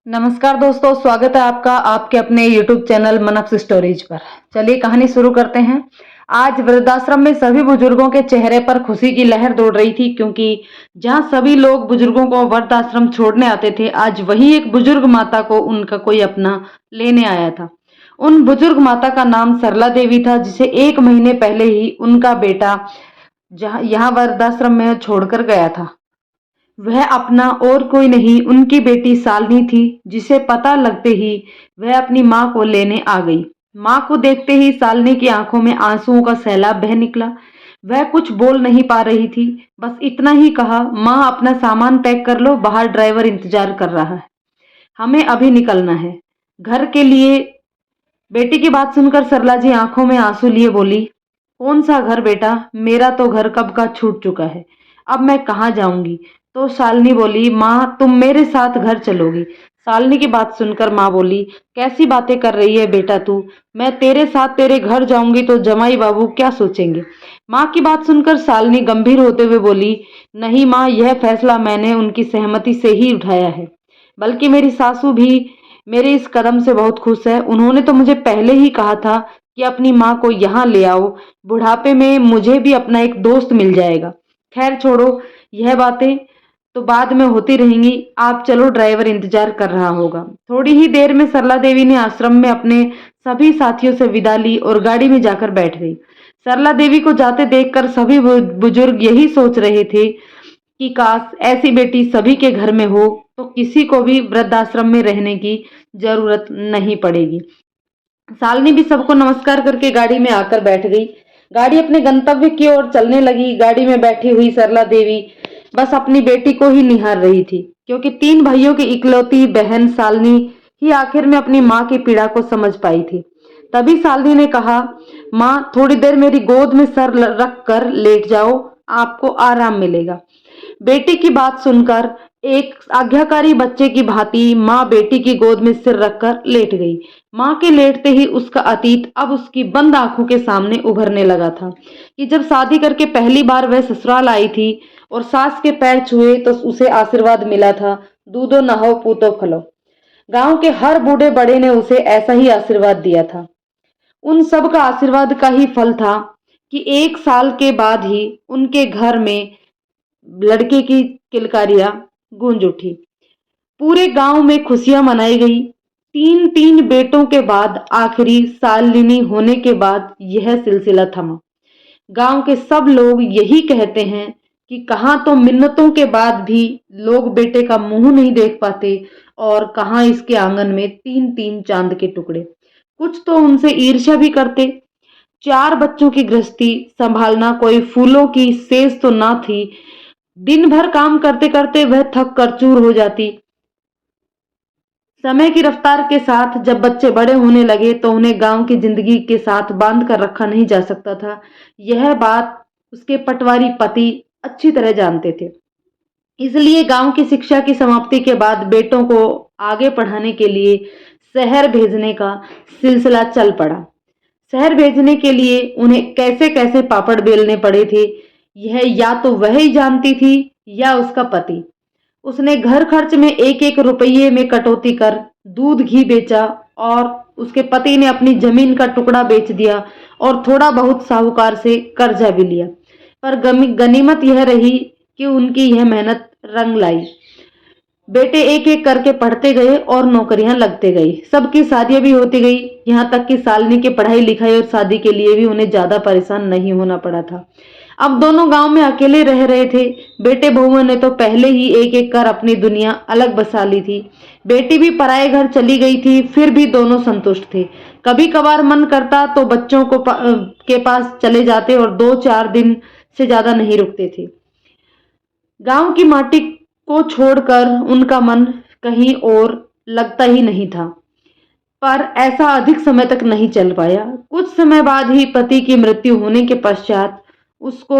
नमस्कार दोस्तों, स्वागत है आपका आपके अपने YouTube चैनल मनप्स स्टोरीज पर। चलिए कहानी शुरू करते हैं। आज वृद्धाश्रम में सभी बुजुर्गों के चेहरे पर खुशी की लहर दौड़ रही थी, क्योंकि जहां सभी लोग बुजुर्गों को वृद्धाश्रम छोड़ने आते थे, आज वही एक बुजुर्ग माता को उनका कोई अपना लेने आया था। उन बुजुर्ग माता का नाम सरला देवी था, जिसे 1 महीने पहले ही उनका बेटा जहां यहाँ वृद्धाश्रम में छोड़कर गया था। वह अपना और कोई नहीं, उनकी बेटी शालिनी थी, जिसे पता लगते ही वह अपनी माँ को लेने आ गई। माँ को देखते ही शालिनी की आंखों में आंसुओं का सैलाब बह निकला। वह कुछ बोल नहीं पा रही थी, बस इतना ही कहा, माँ अपना सामान पैक कर लो, बाहर ड्राइवर इंतजार कर रहा है, हमें अभी निकलना है घर के लिए। बेटी की बात सुनकर सरला जी आंखों में आंसू लिए बोली, कौन सा घर बेटा, मेरा तो घर कब का छूट चुका है, अब मैं कहाँ जाऊंगी। तो शालिनी बोली, माँ तुम मेरे साथ घर चलोगी। शालिनी की बात सुनकर माँ बोली, कैसी बातें कर रही है बेटा तू, मैं तेरे साथ तेरे घर जाऊंगी तो जमाई बाबू क्या सोचेंगे। माँ की बात सुनकर शालिनी गंभीर होते हुए बोली, नहीं माँ, यह फैसला मैंने उनकी सहमति से ही उठाया है, बल्कि मेरी सासू भी मेरे इस कदम से बहुत खुश है। उन्होंने तो मुझे पहले ही कहा था कि अपनी माँ को यहाँ ले आओ, बुढ़ापे में मुझे भी अपना एक दोस्त मिल जाएगा। खैर छोड़ो, यह बातें तो बाद में होती रहेंगी, आप चलो, ड्राइवर इंतजार कर रहा होगा। थोड़ी ही देर में सरला देवी ने आश्रम में अपने सभी साथियों से विदा ली और गाड़ी में जाकर बैठ गई। सरला देवी को जाते देखकर सभी बुजुर्ग यही सोच रहे थे कि काश ऐसी बेटी सभी के घर में हो, तो किसी को भी वृद्धाश्रम में रहने की जरूरत नहीं पड़ेगी। शालिनी भी सबको नमस्कार करके गाड़ी में आकर बैठ गई। गाड़ी अपने गंतव्य की ओर चलने लगी। गाड़ी में बैठी हुई सरला देवी बस अपनी बेटी को ही निहार रही थी, क्योंकि 3 भाइयों की इकलौती बहन शालिनी ही आखिर में अपनी माँ की पीड़ा को समझ पाई थी। तभी शालिनी ने कहा, माँ थोड़ी देर मेरी गोद में सर रख कर लेट जाओ, आपको आराम मिलेगा। बेटी की बात सुनकर एक आज्ञाकारी बच्चे की भांति माँ बेटी की गोद में सिर रखकर लेट गई। माँ के लेटते ही उसका अतीत अब उसकी बंद आंखों के सामने उभरने लगा था, कि जब शादी करके पहली बार वह ससुराल आई थी और सास के पैर छुए तो उसे आशीर्वाद मिला था, दूधो नहाओ पूतो फलो। गांव के हर बूढ़े बड़े ने उसे ऐसा ही आशीर्वाद दिया था। उन सब का आशीर्वाद का ही फल था कि 1 साल के बाद ही उनके घर में लड़के की किलकारियां गूंज उठी। पूरे गांव में खुशियां मनाई गई। 3 3 बेटों के बाद आखिरी शालिनी होने के बाद यह सिलसिला थमा। गांव के सब लोग यही कहते हैं कि कहाँ तो मिन्नतों के बाद भी लोग बेटे का मुंह नहीं देख पाते, और कहाँ इसके आंगन में 3 3 चांद के टुकड़े। कुछ तो उनसे ईर्ष्या भी करते। 4 बच्चों की गृहस्थी संभालना कोई फूलों की सेज तो ना थी। दिन भर काम करते करते वह थक कर चूर हो जाती। समय की रफ्तार के साथ जब बच्चे बड़े होने लगे तो उन्हें गांव की जिंदगी के साथ बांध कर रखा नहीं जा सकता था। यह बात उसके पटवारी पति अच्छी तरह जानते थे। इसलिए गांव की शिक्षा की समाप्ति के बाद बेटों को आगे पढ़ाने के लिए शहर भेजने का सिलसिला चल पड़ा। शहर भेजने के लिए उन्हें कैसे कैसे पापड़ बेलने पड़े थे, यह या तो वह ही जानती थी या उसका पति। उसने घर खर्च में 1 1 रुपये में कटौती कर दूध घी बेचा, और उसके पति ने अपनी जमीन का टुकड़ा बेच दिया और थोड़ा बहुत साहूकार से कर्जा भी लिया। पर गनीमत यह रही कि उनकी यह मेहनत रंग लाई। बेटे एक एक करके पढ़ते गए और नौकरियां लगते गई। सबकी शादियां भी होती गई, यहाँ तक कि शालिनी की पढ़ाई लिखाई और शादी के लिए भी उन्हें ज्यादा परेशान नहीं होना पड़ा था। अब दोनों गांव में अकेले रह रहे थे। बेटे बहुओं ने तो पहले ही एक एक कर अपनी दुनिया अलग बसा ली थी। बेटी भी पराए घर चली गई थी, फिर भी दोनों संतुष्ट थे। कभी कभार मन करता तो बच्चों को के पास चले जाते और 2 4 दिन से ज्यादा नहीं रुकते थे। गांव की माटी को छोड़कर उनका मन कहीं और लगता ही नहीं था। पर ऐसा अधिक समय तक नहीं चल पाया। कुछ समय बाद ही पति की मृत्यु होने के पश्चात उसको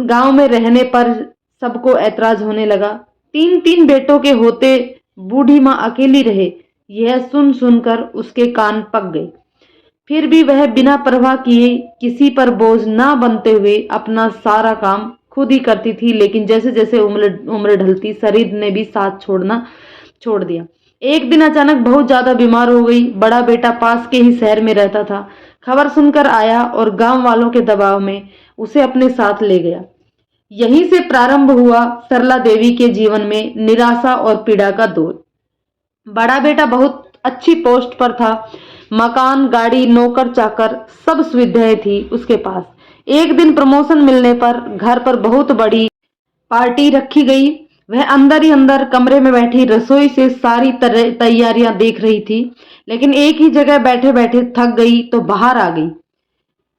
गांव में रहने पर सबको ऐतराज होने लगा। 3 3 बेटों के होते बूढ़ी माँ अकेली रहे, यह सुन सुनकर उसके कान पक गए। फिर भी वह बिना परवाह किए, किसी पर बोझ ना बनते हुए अपना सारा काम खुद ही करती थी। लेकिन जैसे जैसे उम्र ढलती, शरीर ने भी साथ छोड़ना छोड़ दिया। एक दिन अचानक बहुत ज्यादा बीमार हो गई। बड़ा बेटा पास के ही शहर में रहता था, खबर सुनकर आया और गांव वालों के दबाव में उसे अपने साथ ले गया। यहीं से प्रारंभ हुआ सरला देवी के जीवन में निराशा और पीड़ा का दौर। बड़ा बेटा बहुत अच्छी पोस्ट पर था, मकान, गाड़ी, नौकर चाकर, सब सुविधाएं थी उसके पास। एक दिन प्रमोशन मिलने पर घर पर बहुत बड़ी पार्टी रखी गई। वह अंदर ही अंदर कमरे में बैठी रसोई से सारी तैयारियां देख रही थी, लेकिन एक ही जगह बैठे बैठे थक गई तो बाहर आ गई।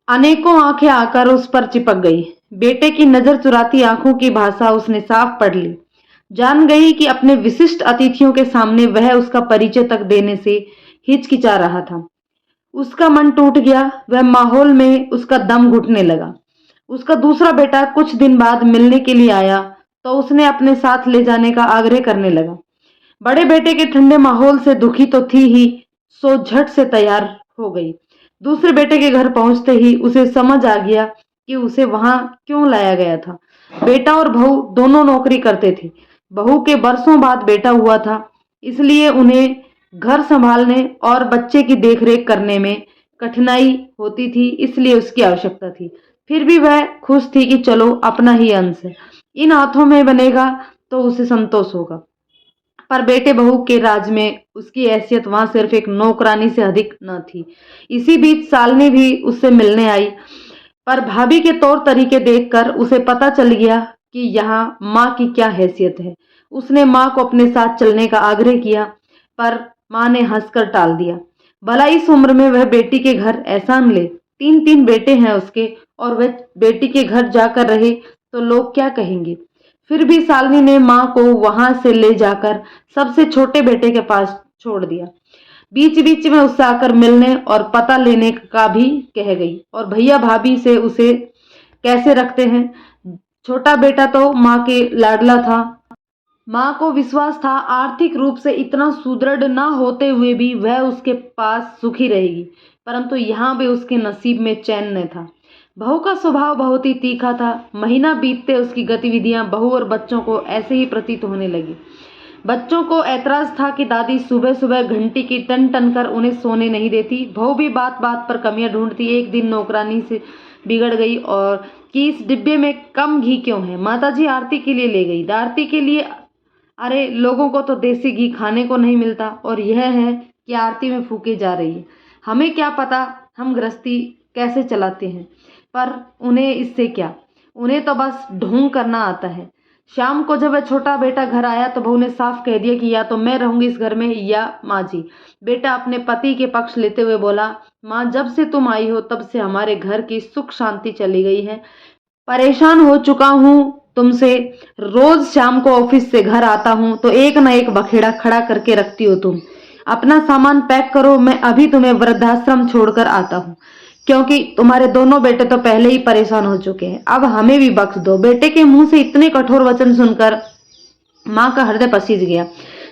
अनेकों आंखें आकर उस पर चिपक गई। बेटे की नजर चुराती आंखों की भाषा उसने साफ पढ़ ली। जान गई कि अपने विशिष्ट अतिथियों के सामने वह उसका परिचय तक देने से हिचकिचा रहा था। उसका मन टूट गया। वह माहौल में उसका दम घुटने लगा। उसका दूसरा बेटा कुछ दिन बाद मिलने के लिए आया तो उसने अपने साथ ले जाने का आग्रह करने लगा। बड़े बेटे के ठंडे माहौल से दुखी तो थी ही, सो झट से तैयार हो गई। दूसरे बेटे के घर पहुंचते ही उसे समझ आ गया कि उसे वहां क्यों लाया गया था। बेटा और बहू दोनों नौकरी करते थे। बहू के बरसों बाद बेटा हुआ था, इसलिए उन्हें घर संभालने और बच्चे की देखरेख करने में कठिनाई होती थी, इसलिए उसकी आवश्यकता थी। फिर भी वह खुश थी कि चलो अपना ही अंश है, इन हाथों में बनेगा तो उसे संतोष होगा। पर बेटे बहू के राज में उसकी हैसियत वहां सिर्फ एक नौकरानी से अधिक न थी। इसी बीच शालिनी भी उससे मिलने आई, पर भाभी के तौर तरीके देखकर उसे पता चल गया कि यहाँ माँ की क्या हैसियत है। उसने माँ को अपने साथ चलने का आग्रह किया, पर माँ ने हंसकर टाल दिया। भला इस उम्र में वह बेटी के घर एहसान ले। तीन तीन बेटे हैं उसके, और वह बेटी के घर जाकर रहे तो लोग क्या कहेंगे। फिर भी शालिनी ने माँ को वहां से ले जाकर सबसे छोटे बेटे के पास छोड़ दिया। बीच बीच में उससे आकर मिलने और पता लेने का भी कह गई, और भैया भाभी से उसे कैसे रखते हैं। छोटा बेटा तो माँ के लाडला था। माँ को विश्वास था आर्थिक रूप से इतना सुदृढ़ न होते हुए भी वह उसके पास सुखी रहेगी, परंतु यहाँ भी उसके नसीब में चैन न था। बहू का स्वभाव बहुत ही तीखा था। महीना बीतते उसकी गतिविधियां बहू और बच्चों को ऐसे ही प्रतीत होने लगी। बच्चों को ऐतराज था कि दादी सुबह सुबह घंटी की टन टन कर उन्हें सोने नहीं देती। बहू भी बात बात पर कमियां ढूंढती। एक दिन नौकरानी से बिगड़ गई और कि इस डिब्बे में कम घी क्यों है। माताजी आरती के लिए ले गई। आरती के लिए, अरे लोगों को तो देसी घी खाने को नहीं मिलता, और यह है कि आरती में फूके जा रही है। हमें क्या पता हम गृहस्थी कैसे चलाते हैं, पर उन्हें इससे क्या, उन्हें तो बस ढोंग करना आता है। शाम को जब वह छोटा बेटा घर आया तो बहू ने साफ कह दिया कि या तो मैं रहूंगी इस घर में या माँ जी। बेटा अपने पति के पक्ष लेते हुए बोला, माँ जब से तुम आई हो तब से हमारे घर की सुख शांति चली गई है। परेशान हो चुका हूँ तुमसे। रोज शाम को ऑफिस से घर आता हूँ तो एक ना एक बखेड़ा खड़ा करके रखती हो तुम। अपना सामान पैक करो, मैं अभी तुम्हें वृद्धाश्रम छोड़कर आता हूँ, क्योंकि तुम्हारे दोनों बेटे तो पहले ही परेशान हो चुके हैं, अब हमें भी बख्श दो। बेटे के मुंह से इतने कठोर वचन सुनकर माँ का हृदय पसीज गया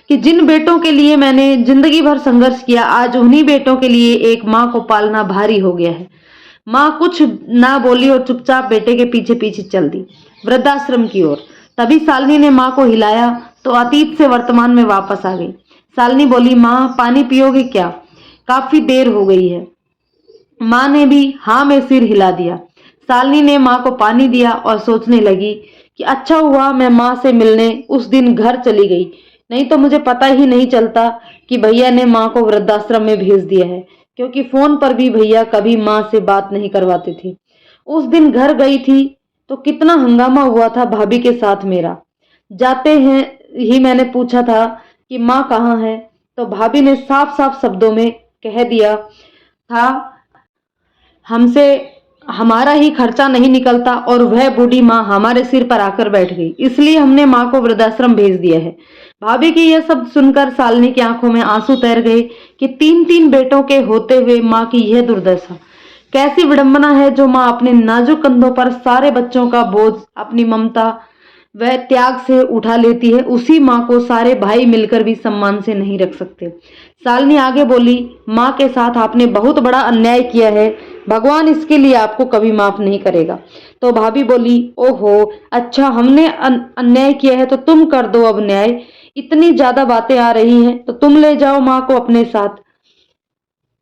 कि जिन बेटों के लिए मैंने जिंदगी भर संघर्ष किया, आज उन्हीं बेटों के लिए एक माँ को पालना भारी हो गया है। माँ कुछ ना बोली और चुपचाप बेटे के पीछे पीछे चल दी वृद्धाश्रम की ओर। तभी शालिनी ने माँ को हिलाया तो अतीत से वर्तमान में वापस आ गई। शालिनी बोली, माँ पानी पियोगे क्या, काफी देर हो गई है। माँ ने भी हाँ में सिर हिला दिया। शालिनी ने माँ को पानी दिया और सोचने लगी कि अच्छा हुआ मैं माँ से मिलने उस दिन घर चली गई, नहीं तो मुझे पता ही नहीं चलता कि भैया ने माँ को वृद्धाश्रम में भेज दिया है, क्योंकि फोन पर भी भैया कभी माँ से बात नहीं करवाते थे। उस दिन घर गई थी तो कितना हंगामा हुआ था भाभी के साथ मेरा। जाते हैं ही मैंने पूछा था कि माँ कहाँ है, तो भाभी ने साफ साफ शब्दों में कह दिया था, हमसे हमारा ही खर्चा नहीं निकलता और वह बूढ़ी माँ हमारे सिर पर आकर बैठ गई, इसलिए हमने माँ को वृद्धाश्रम भेज दिया है। भाभी की यह शब्द सुनकर शालिनी की आंखों में आंसू तैर गए कि तीन तीन बेटों के होते हुए माँ की यह दुर्दशा। कैसी विडंबना है जो माँ अपने नाजुक कंधों पर सारे बच्चों का बोझ अपनी ममता वह त्याग से उठा लेती है, उसी माँ को सारे भाई मिलकर भी सम्मान से नहीं रख सकते। शालिनी आगे बोली, माँ के साथ आपने बहुत बड़ा अन्याय किया है, भगवान इसके लिए आपको कभी माफ नहीं करेगा। तो भाभी बोली, ओहो अच्छा हमने अन्याय किया है तो तुम कर दो अब न्याय। इतनी ज्यादा बातें आ रही हैं तो तुम ले जाओ माँ को अपने साथ,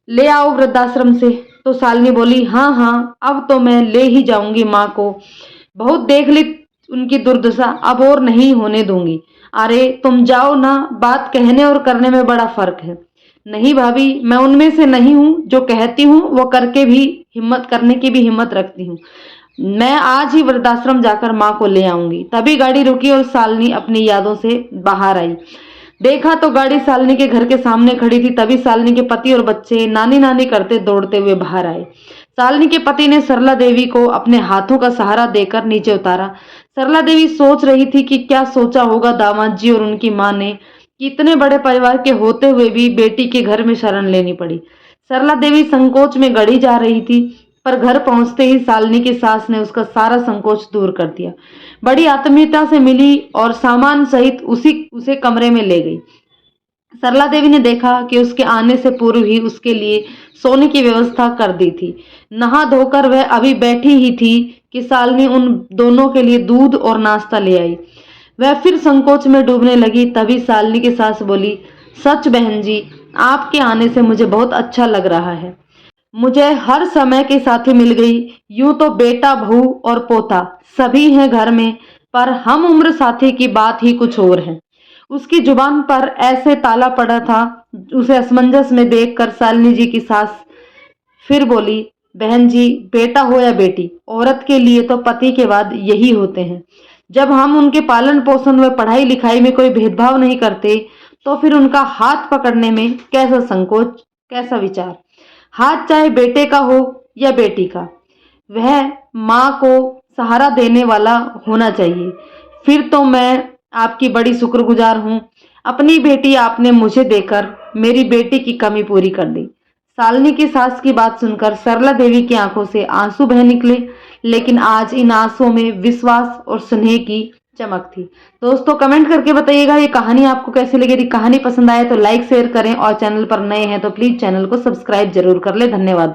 ले आओ वृद्धाश्रम से। तो शालिनी बोली, हाँ हाँ, अब तो मैं ले ही जाऊंगी माँ को, बहुत देख ली उनकी दुर्दशा, अब और नहीं होने दूंगी। अरे तुम जाओ ना, बात कहने और करने में बड़ा फर्क है। नहीं भाभी, मैं उनमें से नहीं हूँ, जो कहती हूँ वो करके भी हिम्मत करने की भी हिम्मत रखती हूँ। मैं आज ही वृद्धाश्रम जाकर माँ को ले आऊंगी। तभी गाड़ी रुकी और शालिनी अपनी यादों से बाहर आई। देखा तो गाड़ी शालिनी के घर के सामने खड़ी थी। तभी शालिनी के पति और बच्चे नानी नानी करते दौड़ते हुए बाहर आए। शालिनी के पति ने सरला देवी को अपने हाथों का सहारा देकर नीचे उतारा। सरला देवी सोच रही थी कि क्या सोचा होगा दामाद जी और उनकी माँ ने कि इतने बड़े परिवार के होते हुए भी बेटी के घर में शरण लेनी पड़ी। सरला देवी संकोच में गड़ी जा रही थी, पर घर पहुंचते ही शालिनी की सास ने उसका सारा संकोच दूर कर दिया। बड़ी आत्मीयता से मिली और सामान सहित उसे कमरे में ले गई। सरला देवी ने देखा कि उसके आने से पूर्व ही उसके लिए सोने की व्यवस्था कर दी थी। नहा धोकर वह अभी बैठी ही थी कि शालिनी उन दोनों के लिए दूध और नाश्ता ले आई। वह फिर संकोच में डूबने लगी। तभी शालिनी की सास बोली, सच बहन जी, आपके आने से मुझे बहुत अच्छा लग रहा है। मुझे हर समय की साथी मिल गई। यूं तो बेटा, बहू और पोता सभी हैं घर में, पर हम उम्र साथी की बात ही कुछ और है। उसकी जुबान पर ऐसे ताला पड़ा था। उसे असमंजस में देखकर शालिनी जी की सास फिर बोली, बहन जी, बेटा हो या बेटी, औरत के लिए तो पति के बाद यही होते हैं। जब हम उनके पालन पोषण व पढ़ाई लिखाई में कोई भेदभाव नहीं करते, तो फिर उनका हाथ पकड़ने में कैसा संकोच, कैसा विचार। हाथ चाहे बेटे का हो या बेटी का, वह माँ को सहारा देने वाला होना चाहिए। फिर तो मैं आपकी बड़ी शुक्रगुजार हूँ। अपनी बेटी आपने मुझे देकर मेरी बेटी की कमी पूरी कर दी। शालिनी की सास की बात सुनकर सरला देवी की आंखों से आंसू बह निकले, लेकिन आज इन आंसुओं में विश्वास और स्नेह की चमक थी। दोस्तों कमेंट करके बताइएगा ये कहानी आपको कैसी लगी। यदि कहानी पसंद आए तो लाइक शेयर करें और चैनल पर नए हैं तो प्लीज चैनल को सब्सक्राइब जरूर कर ले। धन्यवाद।